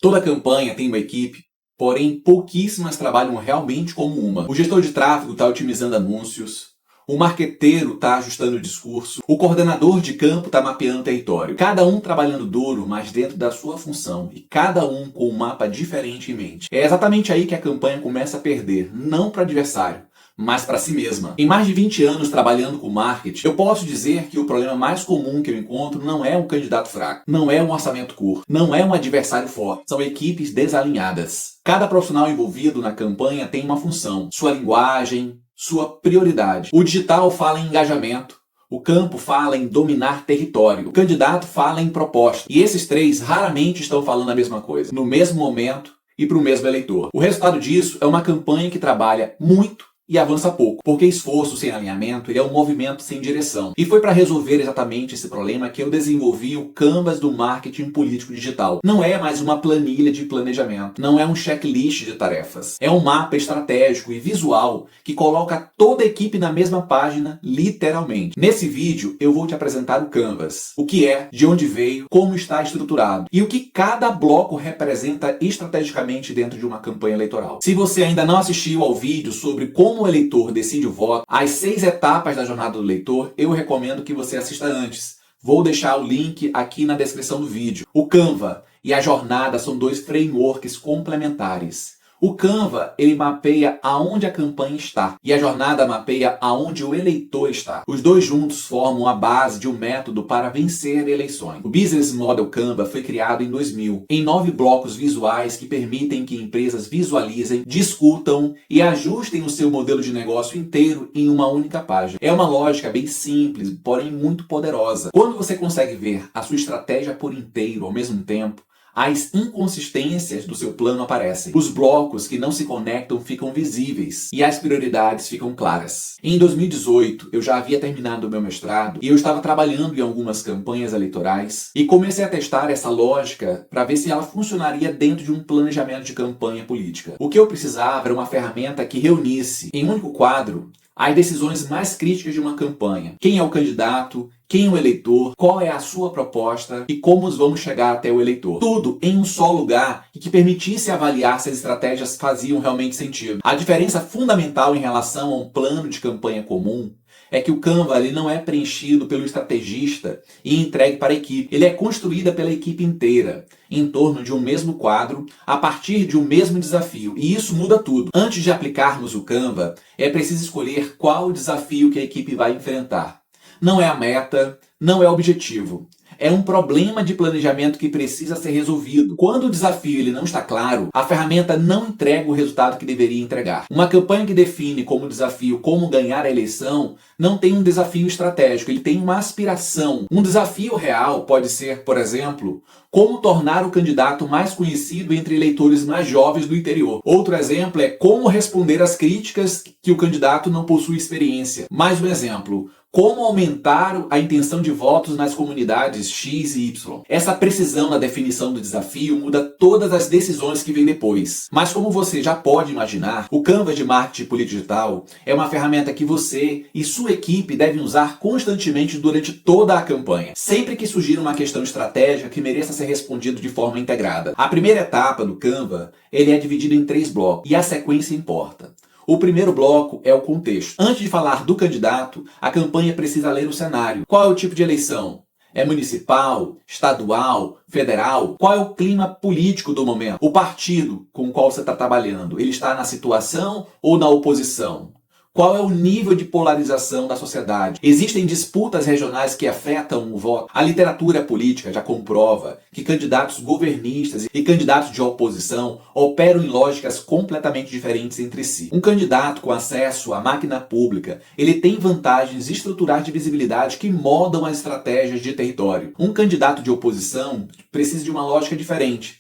Toda campanha tem uma equipe, porém pouquíssimas trabalham realmente como uma. O gestor de tráfego está otimizando anúncios, o marqueteiro está ajustando o discurso, o coordenador de campo está mapeando o território. Cada um trabalhando duro, mas dentro da sua função, e cada um com um mapa diferente em mente. É exatamente aí que a campanha começa a perder, não para o adversário, mas para si mesma. Em mais de 20 anos trabalhando com marketing, eu posso dizer que o problema mais comum que eu encontro não é um candidato fraco, não é um orçamento curto, não é um adversário forte, são equipes desalinhadas. Cada profissional envolvido na campanha tem uma função, sua linguagem, sua prioridade. O digital fala em engajamento, o campo fala em dominar território, o candidato fala em proposta. E esses três raramente estão falando a mesma coisa, no mesmo momento e para o mesmo eleitor. O resultado disso é uma campanha que trabalha muito e avança pouco, porque esforço sem alinhamento é um movimento sem direção. E foi para resolver exatamente esse problema que eu desenvolvi o Canvas do marketing político digital. Não é mais uma planilha de planejamento, não é um checklist de tarefas. É um mapa estratégico e visual que coloca toda a equipe na mesma página, literalmente. Nesse vídeo eu vou te apresentar o Canvas, o que é, de onde veio, como está estruturado e o que cada bloco representa estrategicamente dentro de uma campanha eleitoral. Se você ainda não assistiu ao vídeo sobre como o eleitor decide o voto, as 6 etapas da jornada do eleitor, eu recomendo que você assista antes. Vou deixar o link aqui na descrição do vídeo. O Canva e a jornada são 2 frameworks complementares. O Canva, ele mapeia aonde a campanha está e a jornada mapeia aonde o eleitor está. Os dois juntos formam a base de um método para vencer eleições. O Business Model Canva foi criado em 2000, em 9 blocos visuais que permitem que empresas visualizem, discutam e ajustem o seu modelo de negócio inteiro em uma única página. É uma lógica bem simples, porém muito poderosa. Quando você consegue ver a sua estratégia por inteiro ao mesmo tempo, as inconsistências do seu plano aparecem. Os blocos que não se conectam ficam visíveis e as prioridades ficam claras. Em 2018, eu já havia terminado o meu mestrado e eu estava trabalhando em algumas campanhas eleitorais e comecei a testar essa lógica para ver se ela funcionaria dentro de um planejamento de campanha política. O que eu precisava era uma ferramenta que reunisse em um único quadro as decisões mais críticas de uma campanha. Quem é o candidato? Quem é o eleitor? Qual é a sua proposta? E como vamos chegar até o eleitor? Tudo em um só lugar e que permitisse avaliar se as estratégias faziam realmente sentido. A diferença fundamental em relação a um plano de campanha comum é que o Canva ele não é preenchido pelo estrategista e entregue para a equipe. Ele é construída pela equipe inteira, em torno de um mesmo quadro, a partir de um mesmo desafio. E isso muda tudo. Antes de aplicarmos o Canva, é preciso escolher qual o desafio que a equipe vai enfrentar. Não é a meta, não é o objetivo. É um problema de planejamento que precisa ser resolvido. Quando o desafio ele não está claro, a ferramenta não entrega o resultado que deveria entregar. Uma campanha que define como desafio como ganhar a eleição não tem um desafio estratégico, ele tem uma aspiração. Um desafio real pode ser, por exemplo, como tornar o candidato mais conhecido entre eleitores mais jovens do interior. Outro exemplo é como responder às críticas que o candidato não possui experiência. Mais um exemplo, como aumentar a intenção de votos nas comunidades X e Y. Essa precisão na definição do desafio muda todas as decisões que vêm depois. Mas como você já pode imaginar, o Canvas de Marketing Político Digital é uma ferramenta que você e sua equipe devem usar constantemente durante toda a campanha. Sempre que surgir uma questão estratégica que mereça ser respondida de forma integrada. A primeira etapa do Canva, ele é dividido em 3 blocos e a sequência importa. O primeiro bloco é o contexto. Antes de falar do candidato, a campanha precisa ler o cenário. Qual é o tipo de eleição? É municipal, estadual, federal? Qual é o clima político do momento? O partido com o qual você está trabalhando, ele está na situação ou na oposição? Qual é o nível de polarização da sociedade? Existem disputas regionais que afetam o voto? A literatura política já comprova que candidatos governistas e candidatos de oposição operam em lógicas completamente diferentes entre si. Um candidato com acesso à máquina pública, ele tem vantagens estruturais de visibilidade que moldam as estratégias de território. Um candidato de oposição precisa de uma lógica diferente,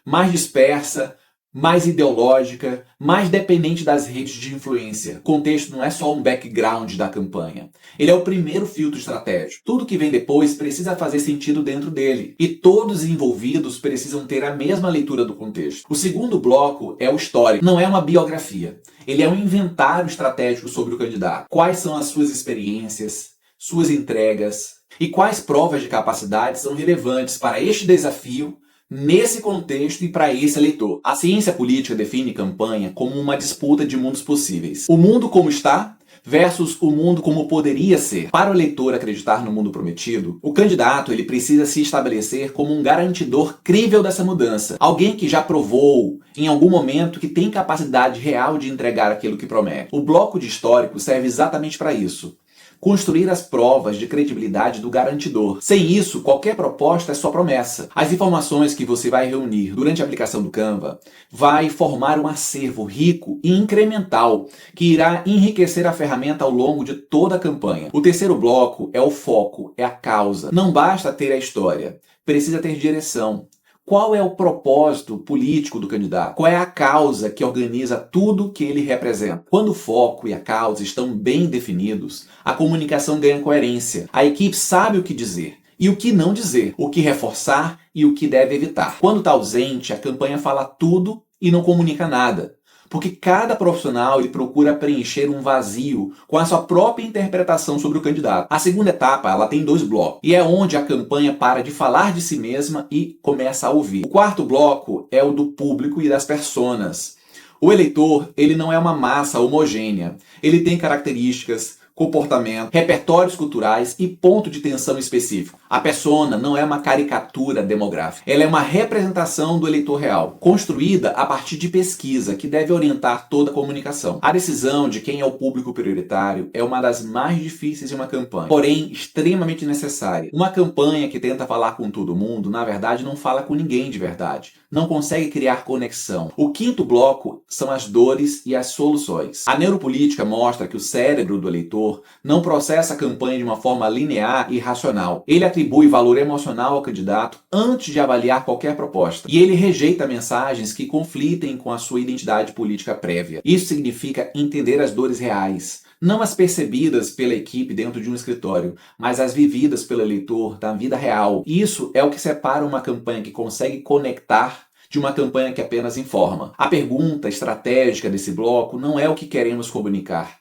mais dispersa, mais ideológica, mais dependente das redes de influência. O contexto não é só um background da campanha. Ele é o primeiro filtro estratégico. Tudo que vem depois precisa fazer sentido dentro dele. E todos os envolvidos precisam ter a mesma leitura do contexto. O segundo bloco é o histórico. Não é uma biografia. Ele é um inventário estratégico sobre o candidato. Quais são as suas experiências, suas entregas e quais provas de capacidade são relevantes para este desafio nesse contexto e para esse eleitor. A ciência política define campanha como uma disputa de mundos possíveis. O mundo como está versus o mundo como poderia ser. Para o eleitor acreditar no mundo prometido, o candidato ele precisa se estabelecer como um garantidor crível dessa mudança. Alguém que já provou em algum momento que tem capacidade real de entregar aquilo que promete. O bloco de histórico serve exatamente para isso. Construir as provas de credibilidade do garantidor. Sem isso, qualquer proposta é só promessa. As informações que você vai reunir durante a aplicação do Canva vai formar um acervo rico e incremental que irá enriquecer a ferramenta ao longo de toda a campanha. O terceiro bloco é o foco, é a causa. Não basta ter a história, precisa ter direção. Qual é o propósito político do candidato? Qual é a causa que organiza tudo que ele representa? Quando o foco e a causa estão bem definidos, a comunicação ganha coerência. A equipe sabe o que dizer e o que não dizer, o que reforçar e o que deve evitar. Quando está ausente, a campanha fala tudo e não comunica nada. Porque cada profissional ele procura preencher um vazio com a sua própria interpretação sobre o candidato. A segunda etapa ela tem 2 blocos e é onde a campanha para de falar de si mesma e começa a ouvir. O quarto bloco é o do público e das personas. O eleitor ele não é uma massa homogênea. Ele tem características, comportamento, repertórios culturais e ponto de tensão específico. A persona não é uma caricatura demográfica. Ela é uma representação do eleitor real, construída a partir de pesquisa que deve orientar toda a comunicação. A decisão de quem é o público prioritário é uma das mais difíceis de uma campanha, porém extremamente necessária. Uma campanha que tenta falar com todo mundo, na verdade, não fala com ninguém de verdade. Não consegue criar conexão. O quinto bloco são as dores e as soluções. A neuropolítica mostra que o cérebro do eleitor não processa a campanha de uma forma linear e racional. Ele atribui valor emocional ao candidato antes de avaliar qualquer proposta. E ele rejeita mensagens que conflitem com a sua identidade política prévia. Isso significa entender as dores reais. Não as percebidas pela equipe dentro de um escritório, mas as vividas pelo eleitor da vida real. Isso é o que separa uma campanha que consegue conectar de uma campanha que apenas informa. A pergunta estratégica desse bloco não é o que queremos comunicar.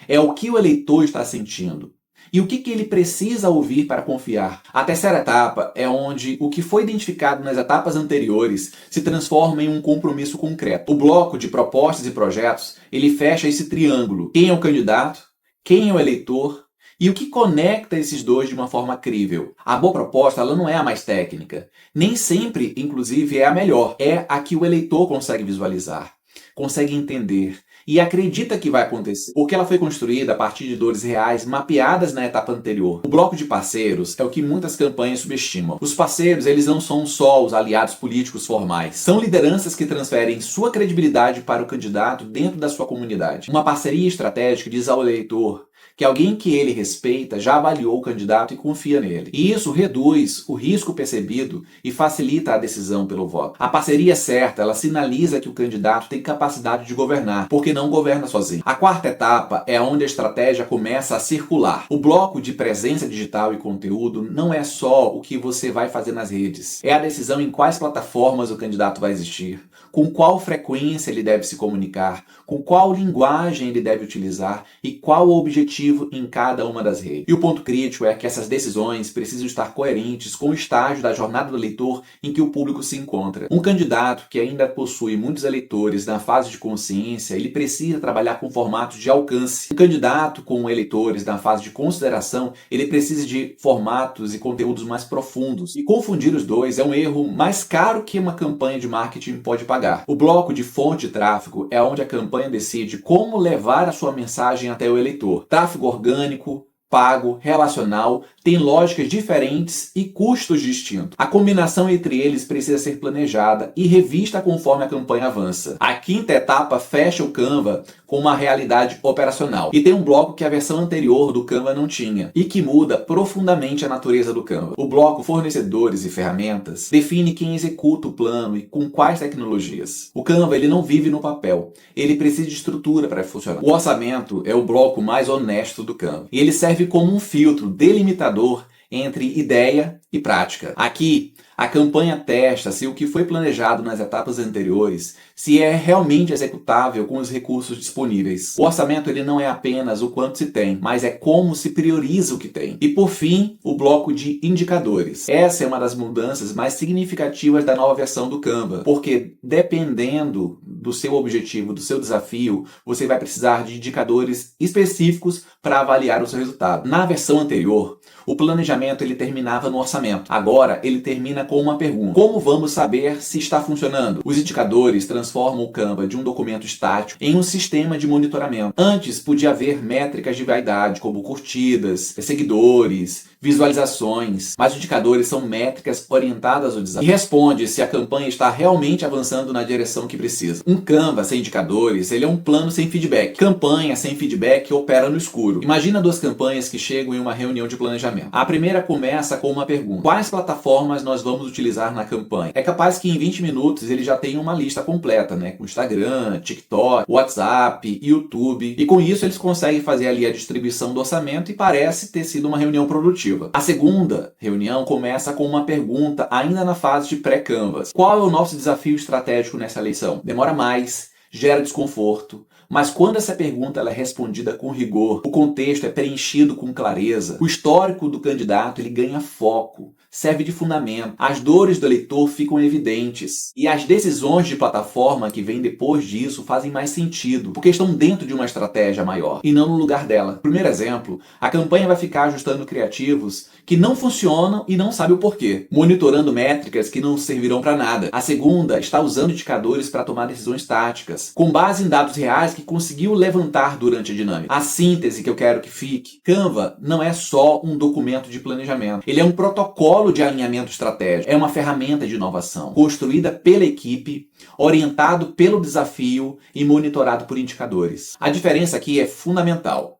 É o que o eleitor está sentindo. E o que ele precisa ouvir para confiar. A terceira etapa é onde o que foi identificado nas etapas anteriores se transforma em um compromisso concreto. O bloco de propostas e projetos, ele fecha esse triângulo. Quem é o candidato? Quem é o eleitor? E o que conecta esses dois de uma forma crível? A boa proposta ela não é a mais técnica. Nem sempre, inclusive, é a melhor. É a que o eleitor consegue visualizar, consegue entender e acredita que vai acontecer, porque ela foi construída a partir de dores reais mapeadas na etapa anterior. O bloco de parceiros é o que muitas campanhas subestimam. Os parceiros, eles não são só os aliados políticos formais. São lideranças que transferem sua credibilidade para o candidato dentro da sua comunidade. Uma parceria estratégica diz ao eleitor que alguém que ele respeita já avaliou o candidato e confia nele. E isso reduz o risco percebido e facilita a decisão pelo voto. A parceria certa, ela sinaliza que o candidato tem capacidade de governar, porque não governa sozinho. A quarta etapa é onde a estratégia começa a circular. O bloco de presença digital e conteúdo não é só o que você vai fazer nas redes. É a decisão em quais plataformas o candidato vai existir, com qual frequência ele deve se comunicar, com qual linguagem ele deve utilizar e qual o objetivo em cada uma das redes. E o ponto crítico é que essas decisões precisam estar coerentes com o estágio da jornada do eleitor em que o público se encontra. Um candidato que ainda possui muitos eleitores na fase de consciência, ele precisa trabalhar com formatos de alcance. Um candidato com eleitores na fase de consideração, ele precisa de formatos e conteúdos mais profundos. E confundir os dois é um erro mais caro que uma campanha de marketing pode pagar. O bloco de fonte de tráfego é onde a campanha decide como levar a sua mensagem até o eleitor. Tráfego orgânico, pago, relacional, tem lógicas diferentes e custos distintos. A combinação entre eles precisa ser planejada e revista conforme a campanha avança. A quinta etapa fecha o Canva com uma realidade operacional. E tem um bloco que a versão anterior do Canva não tinha e que muda profundamente a natureza do Canva. O bloco fornecedores e ferramentas define quem executa o plano e com quais tecnologias. O Canva ele não vive no papel, ele precisa de estrutura para funcionar. O orçamento é o bloco mais honesto do Canva e ele serve como um filtro delimitador entre ideia e prática. Aqui, a campanha testa se o que foi planejado nas etapas anteriores se é realmente executável com os recursos disponíveis. O orçamento ele não é apenas o quanto se tem, mas é como se prioriza o que tem. E por fim, o bloco de indicadores. Essa é uma das mudanças mais significativas da nova versão do Canva, porque dependendo do seu objetivo, do seu desafio, você vai precisar de indicadores específicos para avaliar o seu resultado. Na versão anterior, o planejamento ele terminava no orçamento. Agora, ele termina com uma pergunta. Como vamos saber se está funcionando? Os indicadores transformam o Canva de um documento estático em um sistema de monitoramento. Antes, podia haver métricas de vaidade, como curtidas, seguidores, visualizações, mas os indicadores são métricas orientadas ao desafio. E responde se a campanha está realmente avançando na direção que precisa. Um Canva sem indicadores, ele é um plano sem feedback. Campanha sem feedback opera no escuro. Imagina duas campanhas que chegam em uma reunião de planejamento. A primeira começa com uma pergunta: quais plataformas nós vamos utilizar na campanha? É capaz que em 20 minutos ele já tenha uma lista completa, né? Com Instagram, TikTok, WhatsApp, YouTube. E com isso eles conseguem fazer ali a distribuição do orçamento e parece ter sido uma reunião produtiva. A segunda reunião começa com uma pergunta ainda na fase de pré-canvas. Qual é o nosso desafio estratégico nessa eleição? Demora mais, gera desconforto, mas quando essa pergunta ela é respondida com rigor, o contexto é preenchido com clareza, o histórico do candidato ele ganha foco, serve de fundamento, as dores do eleitor ficam evidentes e as decisões de plataforma que vêm depois disso fazem mais sentido, porque estão dentro de uma estratégia maior e não no lugar dela. Primeiro exemplo, a campanha vai ficar ajustando criativos que não funcionam e não sabe o porquê, monitorando métricas que não servirão para nada. A segunda está usando indicadores para tomar decisões táticas, com base em dados reais que conseguiu levantar durante a dinâmica. A síntese que eu quero que fique: Canva não é só um documento de planejamento, ele é um protocolo de alinhamento estratégico, é uma ferramenta de inovação, construída pela equipe, orientado pelo desafio e monitorado por indicadores. A diferença aqui é fundamental.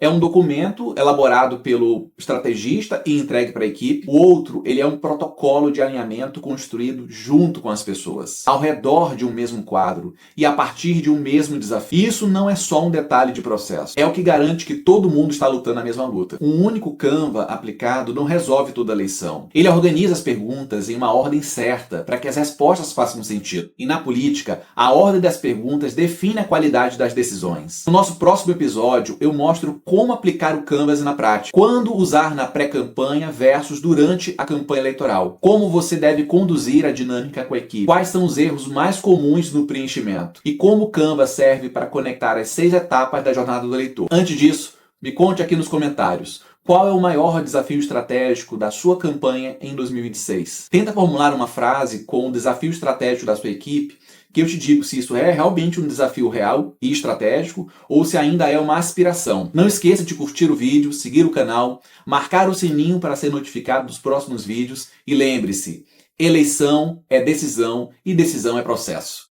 É um documento elaborado pelo estrategista e entregue para a equipe. O outro, ele é um protocolo de alinhamento construído junto com as pessoas, ao redor de um mesmo quadro e a partir de um mesmo desafio. Isso não é só um detalhe de processo, é o que garante que todo mundo está lutando a mesma luta. Um único Canva aplicado não resolve toda a eleição. Ele organiza as perguntas em uma ordem certa para que as respostas façam sentido. E na política, a ordem das perguntas define a qualidade das decisões. No nosso próximo episódio, eu mostro como aplicar o Canvas na prática, quando usar na pré-campanha versus durante a campanha eleitoral, como você deve conduzir a dinâmica com a equipe, quais são os erros mais comuns no preenchimento e como o Canvas serve para conectar as 6 etapas da jornada do eleitor. Antes disso, me conte aqui nos comentários: qual é o maior desafio estratégico da sua campanha em 2026? Tenta formular uma frase com o desafio estratégico da sua equipe, que eu te digo se isso é realmente um desafio real e estratégico ou se ainda é uma aspiração. Não esqueça de curtir o vídeo, seguir o canal, marcar o sininho para ser notificado dos próximos vídeos e lembre-se, eleição é decisão e decisão é processo.